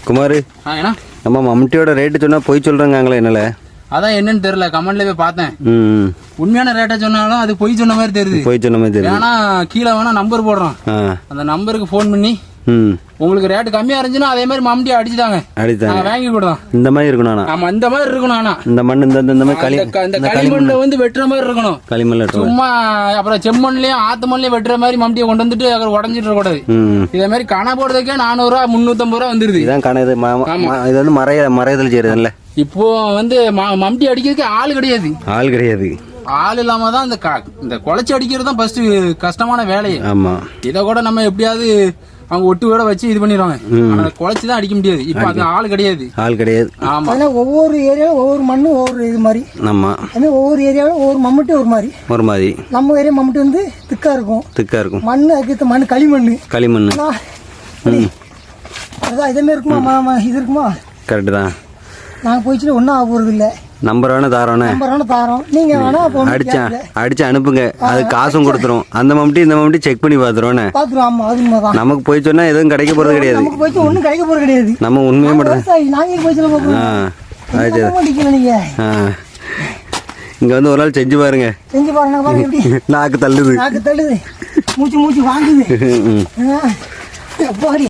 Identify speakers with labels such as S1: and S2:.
S1: குமார்,
S2: ஏன்னா
S1: நம்ம மம்டியோட ரேட்டு சொன்னா போய் சொல்றாங்களே என்னால.
S2: அதான் என்னன்னு தெரியல, கமெண்ட்ல போய் பார்த்தேன். உண்மையான ரேட்டை சொன்னாலும் அது பொய் சொன்ன மாதிரி தெரியுது.
S1: போய் சொன்ன மாதிரி தெரியுது.
S2: ஏன்னா கீழே வேணா நம்பர் போடுறோம், அந்த நம்பருக்கு ஃபோன் பண்ணி உங்களுக்கு ரேட் கம்மியா இருந்துச்சுன்னா அதே மாதிரி மம்டி அடிச்சுட்டாங்க, வாங்கி கொடுத்தோம்.
S1: இந்த மாதிரி இருக்கணும்.
S2: ஆமா, இந்த மாதிரி இருக்கணும். ஆனா
S1: இந்த மண் இந்த மாதிரி
S2: களிமண்ல வந்து வெட்டுற மாதிரி இருக்கணும்.
S1: களிமண்ல
S2: சும்மா அப்புறம் செம்மண்லயும் ஆத்து மண்லயும் வெட்டுற மாதிரி மம்டியை கொண்டு வந்துட்டு அப்புறம் உடஞ்சிட்டு இருக்கக்கூடாது. இதே மாதிரி கணை போடுறதுக்கே 400 ரூபா 350 ரூபா வந்துருது.
S1: இதான் கணை. இது வந்து மறையதல் செய்யறதுல்ல.
S2: இப்போ வந்து மம்டி அடிக்கிறதுக்கு ஆள் கிடையாது. ஆள் இல்லாம தான் இந்த குலைச்சி அடிக்கிறது தான் ஃபர்ஸ்ட் கஷ்டமான வேலையே.
S1: ஆமா,
S2: இதை கூட நம்ம எப்படியாவது அவங்க ஒட்டு கூட வச்சு இது பண்ணிடுவாங்க. குலைச்சி தான் அடிக்க முடியாது. இப்ப அது ஆள் கிடையாது. ஆமா,
S3: ஒவ்வொரு ஏரியாவும் ஒவ்வொரு மண்ணு ஒவ்வொரு இது மாதிரி.
S1: ஆமா,
S3: ஒவ்வொரு ஏரியாவும் ஒவ்வொரு மம்முட்டி ஒரு மாதிரி. நம்ம ஏரியா மம்முட்டி வந்து திக்கா இருக்கும். மண்ணு அதுக்கு மண்ணு களிமண். அதான் இதே மாதிரி இருக்குமா? இது இருக்குமா?
S1: கரெக்ட் தான்.
S3: நாங்க போயிட்டு ஒன்னும் ஆக போறது இல்ல.
S1: நம்பர் வேணா தாரோம்.
S3: நீங்க வேணா
S1: அடிச்சு அனுப்புங்க, அது காசும் கொடுத்துரும். அந்த மம்டி இந்த மம்டி செக் பண்ணி பாத்துருவோம். நமக்கு போய் சொன்னா எதுவும் கிடைக்க போறது கிடையாது.
S3: ஒன்னும் கிடைக்க போறது கிடையாது.
S1: நம்ம உண்மையை மட்டும் இங்க வந்து ஒரு நாள் செஞ்சு பாருங்க. நாக்கு தள்ளுது.
S3: மூச்சு வாங்குது.